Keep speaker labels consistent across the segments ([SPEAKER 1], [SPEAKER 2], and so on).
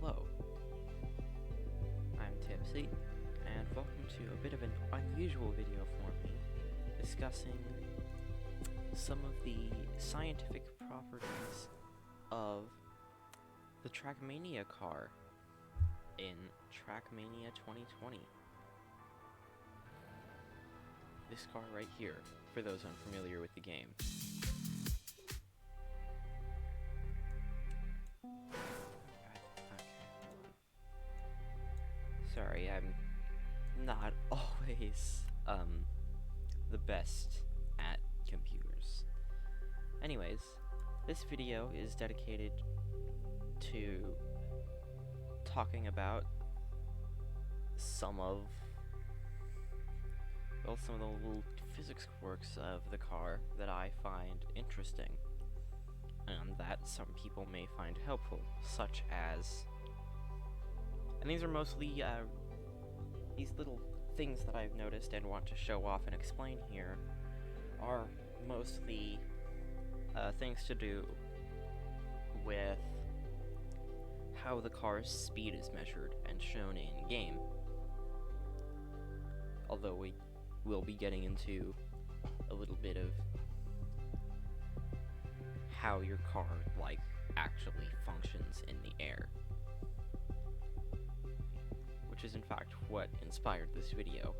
[SPEAKER 1] Hello, I'm Tipsy, and welcome to a bit of an unusual video for me, discussing some of the scientific properties of the Trackmania car in Trackmania 2020. This car right here, for those unfamiliar with the game. Sorry, I'm not always, the best at computers. Anyways, this video is dedicated to talking about some of the little physics quirks of the car that I find interesting, and that some people may find helpful, such as... And these are mostly, these little things that I've noticed and want to show off and explain here are mostly, things to do with how the car's speed is measured and shown in-game. Although we will be getting into a little bit of how your car, actually functions in the air. Which is in fact what inspired this video.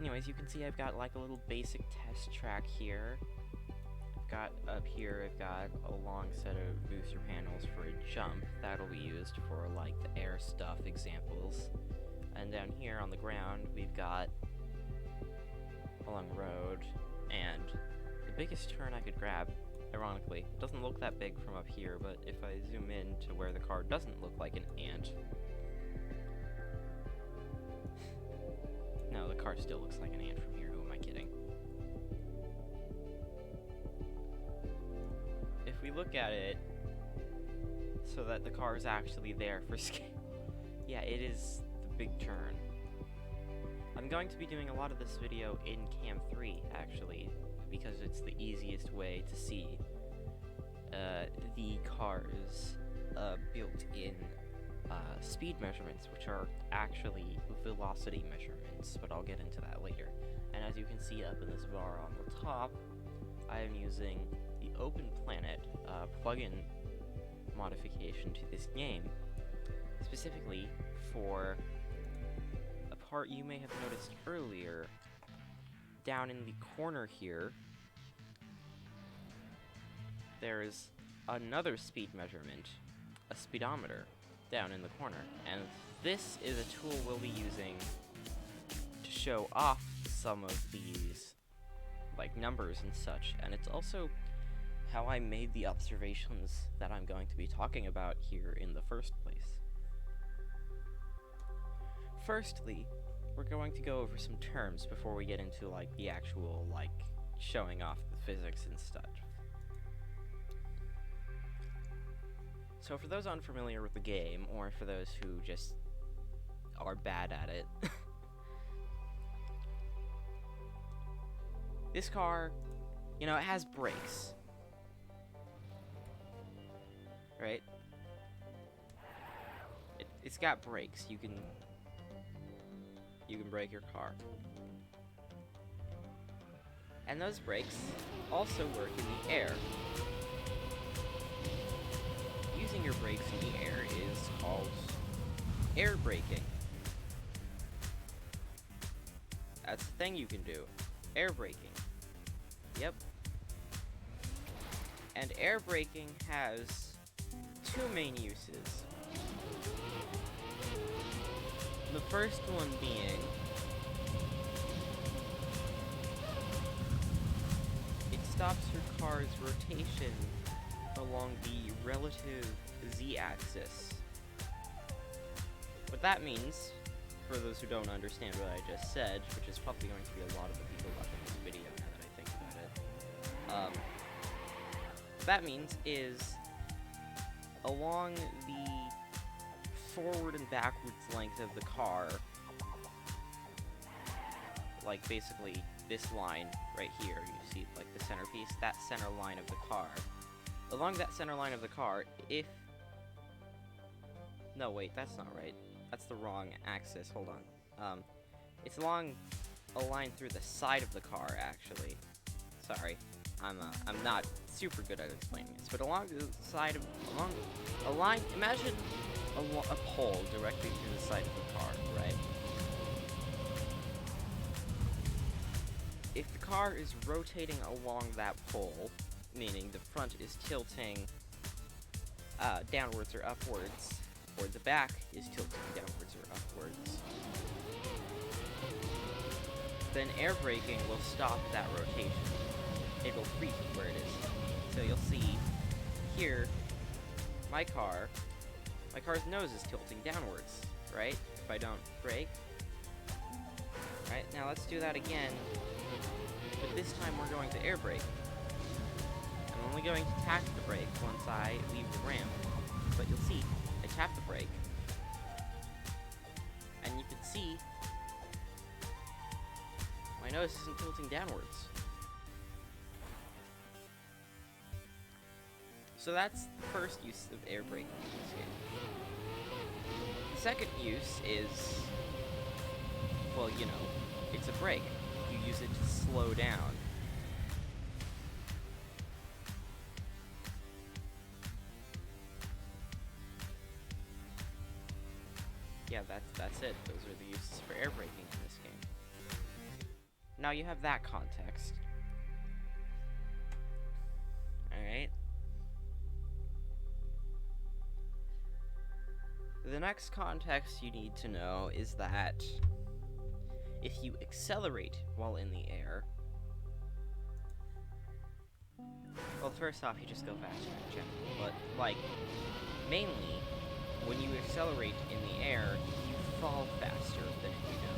[SPEAKER 1] Anyways, you can see I've got a little basic test track here. Up here, I've got a long set of booster panels for a jump. That'll be used for the air stuff examples. And down here on the ground, we've got along the road, and the biggest turn I could grab, ironically, doesn't look that big from up here, but if I zoom in to where the car doesn't look like an ant... No, the car still looks like an ant from here, who am I kidding? If we look at it so that the car is actually there for scale... Yeah, it is the big turn. I'm going to be doing a lot of this video in Cam 3, actually, because it's the easiest way to see the car's built-in speed measurements, which are actually velocity measurements, but I'll get into that later. And as you can see up in this bar on the top, I am using the Open Planet plugin modification to this game, specifically for a part you may have noticed earlier. Down in the corner here, there's another speed measurement, a speedometer, down in the corner. And this is a tool we'll be using to show off some of these, numbers and such. And it's also how I made the observations that I'm going to be talking about here in the first place. Firstly, we're going to go over some terms before we get into, the actual, showing off the physics and stuff. So for those unfamiliar with the game, or for those who just are bad at it, this car, it has brakes, right? It's got brakes. You can brake your car. And those brakes also work in the air. Using your brakes in the air is called airbraking. That's the thing you can do. Airbraking. Yep. And airbraking has two main uses. The first one being it stops your car's rotation along the relative z-axis. What that means, for those who don't understand what I just said, which is probably going to be a lot of the people watching this video now that I think about it, what that means is along the forward and backwards length of the car, basically this line right here, you see the centerpiece, that center line of the car. Along that center line of the car, if No, wait, that's not right. That's the wrong axis. Hold on. It's along a line through the side of the car, actually. Sorry, I'm not super good at explaining this, but along the side of a line. Imagine a pole directly through the side of the car, right? If the car is rotating along that pole, meaning the front is tilting downwards or upwards, or the back is tilting downwards or upwards, then air braking will stop that rotation. It will freeze it where it is. So you'll see here, my car's nose is tilting downwards, right? If I don't brake. Right, now let's do that again, but this time we're going to air brake. I'm only going to tap the brake once I leave the ramp, but you'll see, I tap the brake, and you can see my nose isn't tilting downwards. So that's the first use of air braking in this game. The second use is, well, you know, it's a brake. You use it to slow down. Yeah, that's it. Those are the uses for air braking in this game. Now you have that context. Alright. The next context you need to know is that if you accelerate while in the air, well, first off, you just go faster in general, but, like, mainly, when you accelerate in the air, you fall faster than if you don't.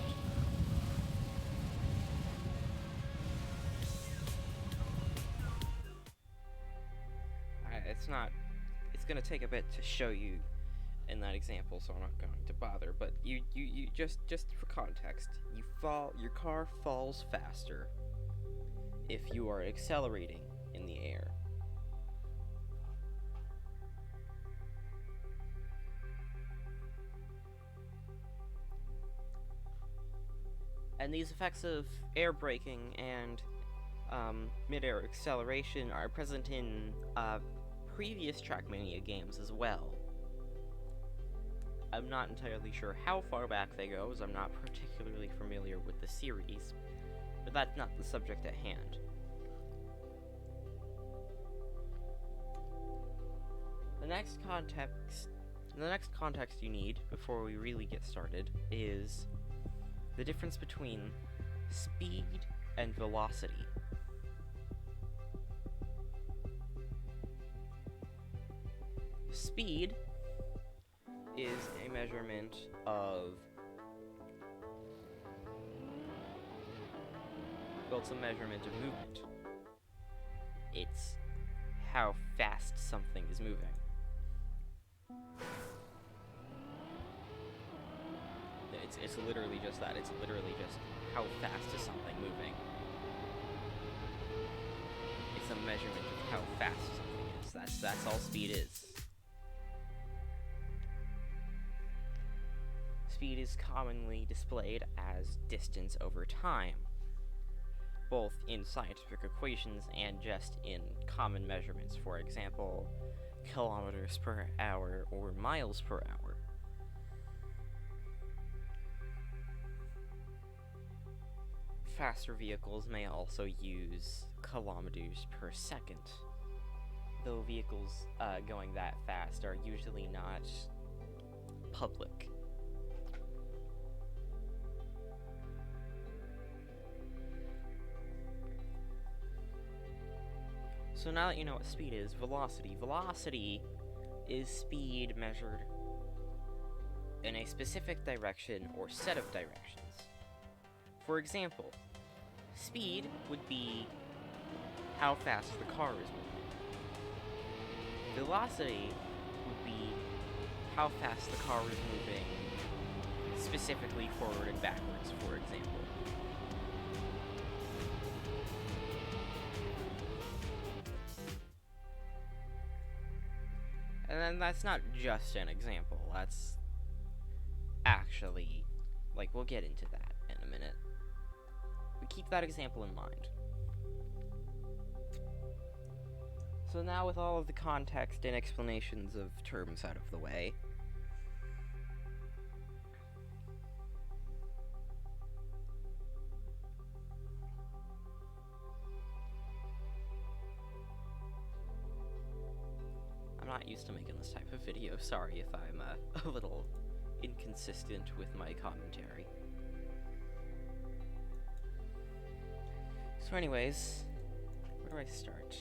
[SPEAKER 1] It's gonna take a bit to show you in that example, so I'm not going to bother, but you just for context, your car falls faster if you are accelerating in the air. And these effects of air braking and mid-air acceleration are present in previous Trackmania games as well. I'm not entirely sure how far back they go, as I'm not particularly familiar with the series, but that's not the subject at hand. The next context you need before we really get started is the difference between speed and velocity. Speed is a measurement of, well, it's a measurement of movement. It's how fast something is moving. It's literally just that. It's literally just how fast is something moving. It's a measurement of how fast something is. That's all speed is. Speed is commonly displayed as distance over time, both in scientific equations and just in common measurements. For example, kilometers per hour or miles per hour. Faster vehicles may also use kilometers per second, though vehicles going that fast are usually not public. So now that you know what speed is, velocity. Velocity is speed measured in a specific direction or set of directions. For example, speed would be how fast the car is moving. Velocity would be how fast the car is moving, specifically forward and backwards, for example. And then that's not just an example, that's actually, like, we'll get into that in a minute. But keep that example in mind. So now with all of the context and explanations of terms out of the way, I'm not used to making this type of video, sorry if I'm a little inconsistent with my commentary. So anyways, where do I start?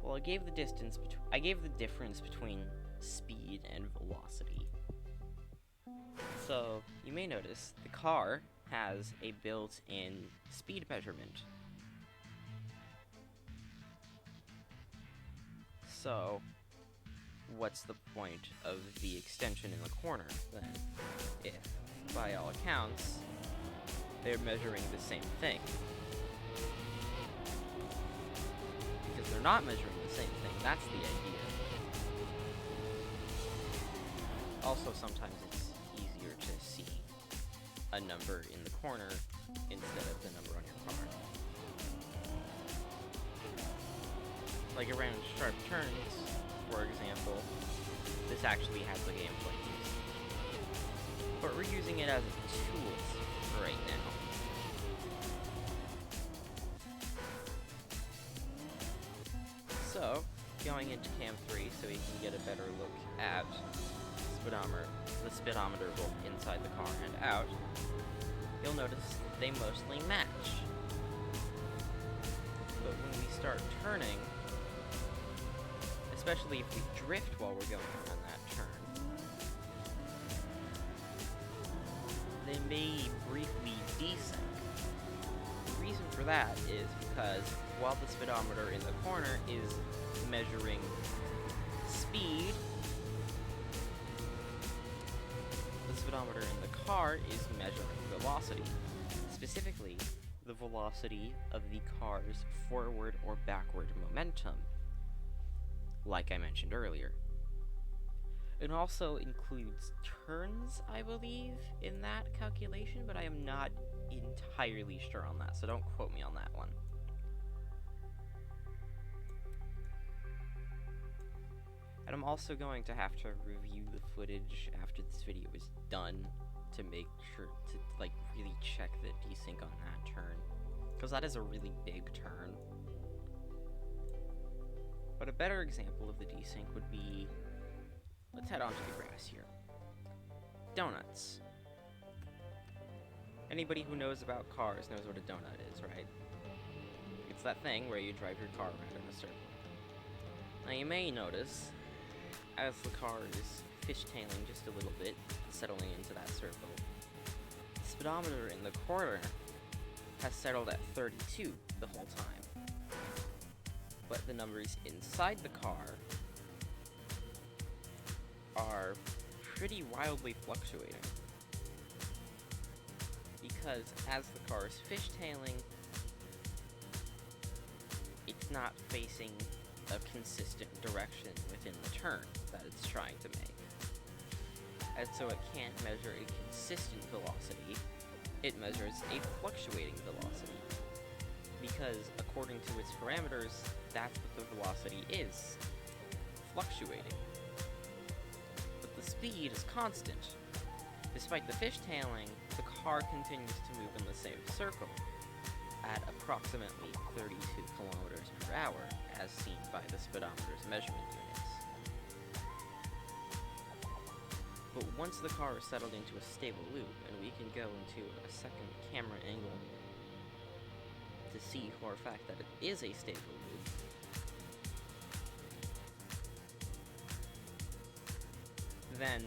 [SPEAKER 1] Well, I gave the difference between speed and velocity. So, you may notice the car has a built-in speed measurement. So, what's the point of the extension in the corner, then, if, by all accounts, they're measuring the same thing? Because they're not measuring the same thing, that's the idea. Also, sometimes it's easier to see a number in the corner instead of the number on your car. Like around sharp turns, for example, this actually has the gameplay used. But we're using it as a tool right now. So, going into Cam 3 so we can get a better look at the speedometer both inside the car and out, you'll notice they mostly match. But when we start turning, especially if we drift while we're going around that turn, they may briefly desync. The reason for that is because while the speedometer in the corner is measuring speed, the speedometer in the car is measuring velocity. Specifically, the velocity of the car's forward or backward momentum, like I mentioned earlier. It also includes turns, I believe, in that calculation, but I am not entirely sure on that, so don't quote me on that one. And I'm also going to have to review the footage after this video is done to make sure to, like, really check the desync on that turn, because that is a really big turn. But a better example of the desync would be, let's head onto the grass here. Donuts. Anybody who knows about cars knows what a donut is, right? It's that thing where you drive your car around in a circle. Now you may notice, as the car is fishtailing just a little bit, settling into that circle, the speedometer in the corner has settled at 32 the whole time. But the numbers inside the car are pretty wildly fluctuating. Because as the car is fishtailing, it's not facing a consistent direction within the turn that it's trying to make. And so it can't measure a consistent velocity, it measures a fluctuating velocity. Because according to its parameters, that's what the velocity is, fluctuating. But the speed is constant. Despite the fishtailing, the car continues to move in the same circle at approximately 32 kilometers per hour, as seen by the speedometer's measurement units. But once the car is settled into a stable loop, and we can go into a second camera angle to see for a fact that it is a stable loop, then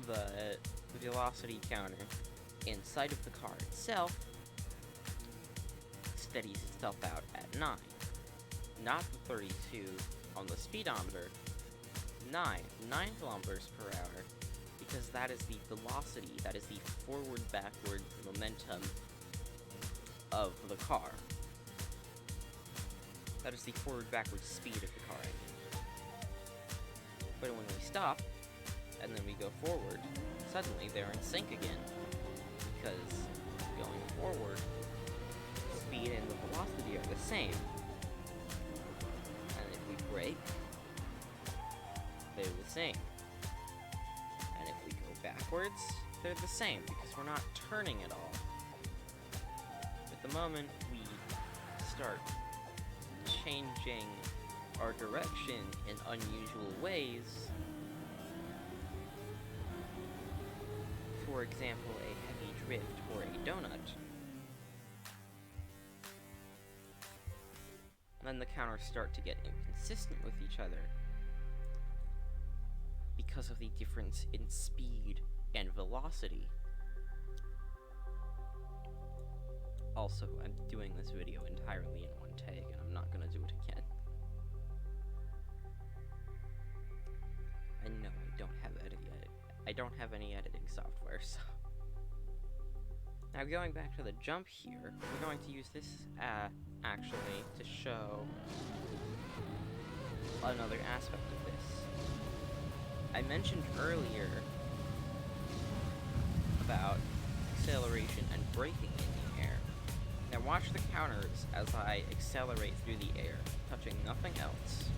[SPEAKER 1] the velocity counter inside of the car itself steadies itself out at 9. Not the 32 on the speedometer, 9 kilometers per hour, because that is the velocity, that is the forward-backward momentum of the car. That is the forward-backward speed of the car, I mean. stop, and then we go forward, suddenly they're in sync again. Because going forward, speed and the velocity are the same. And if we brake, they're the same. And if we go backwards, they're the same, because we're not turning at all. But the moment we start changing our direction in unusual ways, for example, a heavy drift or a donut, then the counters start to get inconsistent with each other because of the difference in speed and velocity. Also, I'm doing this video entirely in one take, and I'm not gonna do it again. And no, I don't have any editing software, so. Now going back to the jump here, we're going to use this, actually, to show another aspect of this. I mentioned earlier about acceleration and braking in the air. Now watch the counters as I accelerate through the air, touching nothing else.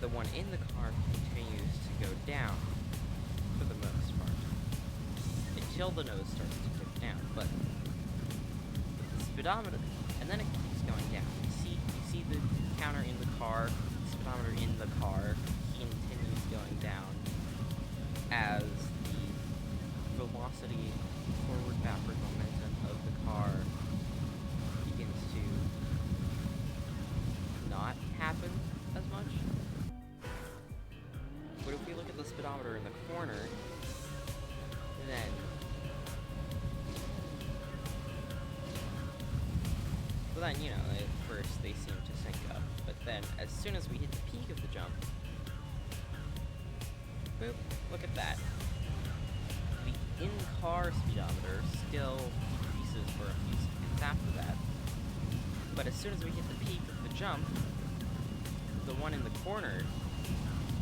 [SPEAKER 1] The one in the car continues to go down, for the most part, until the nose starts to dip down, but the speedometer, and then it keeps going down. You see the counter in the car, the speedometer in the car continues going down as the velocity, forward-backward momentum of the car begins to not happen as much. But if we look at the speedometer in the corner, then you know, at first they seem to sync up, but then as soon as we hit the peak of the jump, boop, look at that. The in-car speedometer still decreases for a few seconds after that, but as soon as we hit the peak of the jump, the one in the corner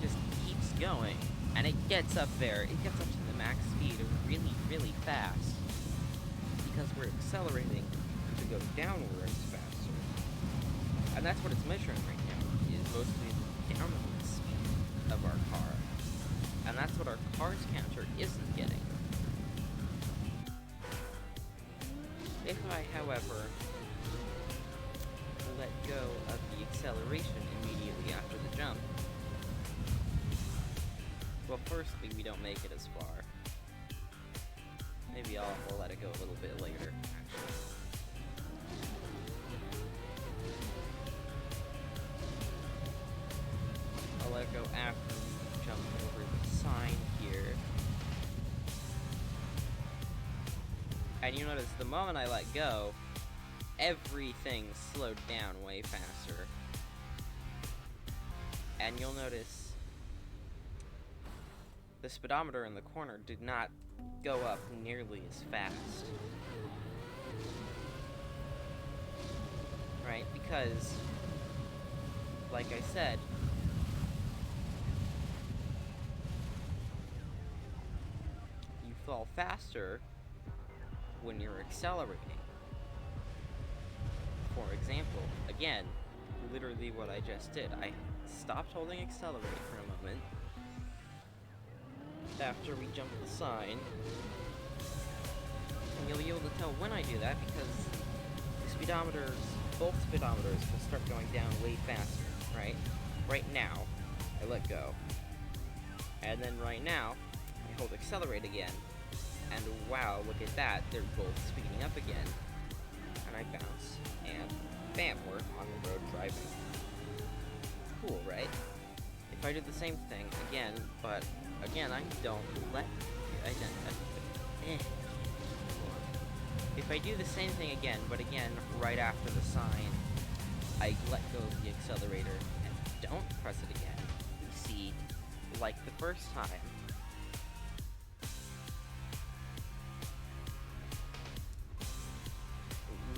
[SPEAKER 1] just keeps going, and it gets up there. It gets up to the max speed really, really fast, because we're accelerating to go downwards faster. And that's what it's measuring right now, is mostly the downward speed of our car. And that's what our car's counter isn't getting. If I, however, let go of the acceleration immediately after the jump, well, firstly, we don't make it as far. Maybe I'll let it go a little bit later, actually. I'll let it go after we jump over the sign here. And you notice the moment I let go, everything slowed down way faster. And you'll notice the speedometer in the corner did not go up nearly as fast. Right? Because, like I said, you fall faster when you're accelerating. For example, again, literally what I just did. I stopped holding accelerate for a moment after we jumped the sign, and you'll be able to tell when I do that because the speedometers, both speedometers will start going down way faster, right? Right now, I let go, and then right now, I hold accelerate again, and wow, look at that, they're both speeding up again, and I bounce, and bam, we're on the road driving. Cool, right? If I do the same thing again, but again, I don't let, if I do the same thing again, but again, right after the sign, I let go of the accelerator and don't press it again, you see, like the first time,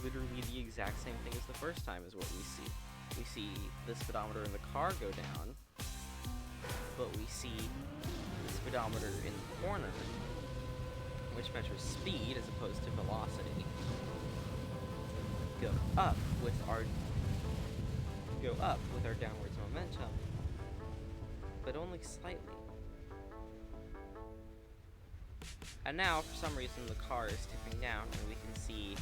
[SPEAKER 1] literally the exact same thing as the first time is what we see. We see the speedometer in the car go down, but we see the speedometer in the corner, which measures speed as opposed to velocity, go up with our downwards momentum, but only slightly. And now, for some reason, the car is tipping down, and we can see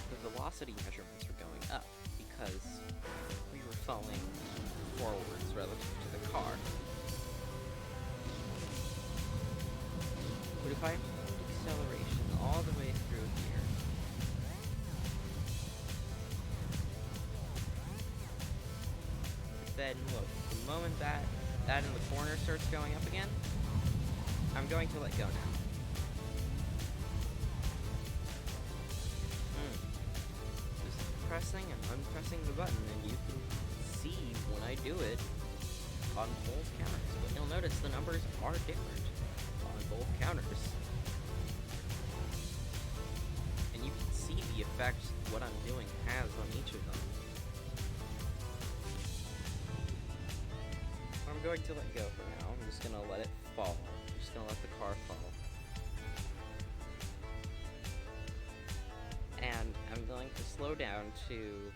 [SPEAKER 1] the velocity measurements are going up because we were falling forwards relative to the car. But if I hold acceleration all the way through here, then look, the moment that in the corner starts going up again, I'm going to let go now. Just pressing and unpressing the button, and you can see when I do it on both counters. But you'll notice the numbers are different on both counters. And you can see the effect what I'm doing has on each of them. I'm going to let go for now. I'm just going to let it fall. I'm just going to let the car fall. And I'm going to slow down to,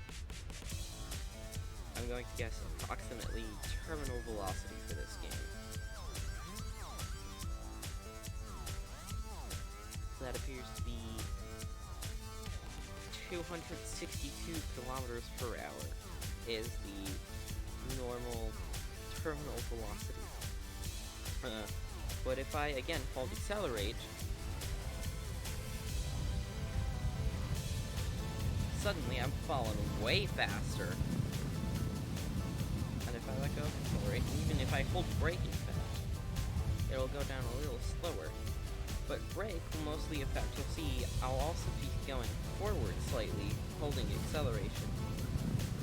[SPEAKER 1] I'm going to guess, approximately terminal velocity for this game. So that appears to be 262 kilometers per hour is the normal terminal velocity. But if I, again, hold accelerate, suddenly I'm falling way faster. And if I let go of accelerate, even if I hold brake in fact, it'll go down a little slower. But brake will mostly affect, you'll see, I'll also be going forward slightly, holding acceleration.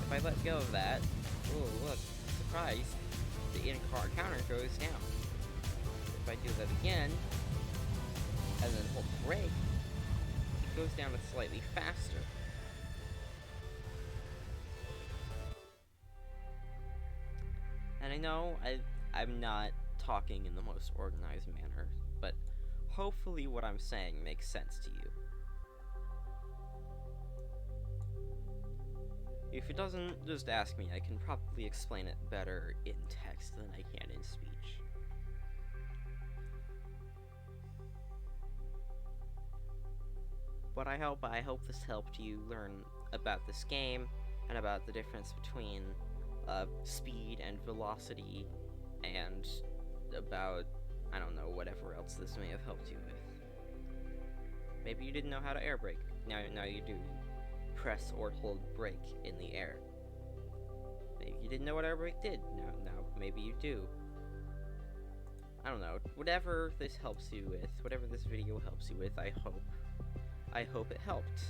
[SPEAKER 1] If I let go of that, oh look, surprise, the in-car counter goes down. If I do that again, and then hold brake, it goes down slightly faster. And I know I'm not talking in the most organized manner, but hopefully what I'm saying makes sense to you. If it doesn't, just ask me. I can probably explain it better in text than I can in speech. But I hope this helped you learn about this game and about the difference between speed and velocity, and about, I don't know, whatever else this may have helped you with. Maybe you didn't know how to air brake. Now you do. Press or hold brake in the air. Maybe you didn't know what air brake did. Now maybe you do. I don't know. Whatever this helps you with, whatever this video helps you with, I hope it helped.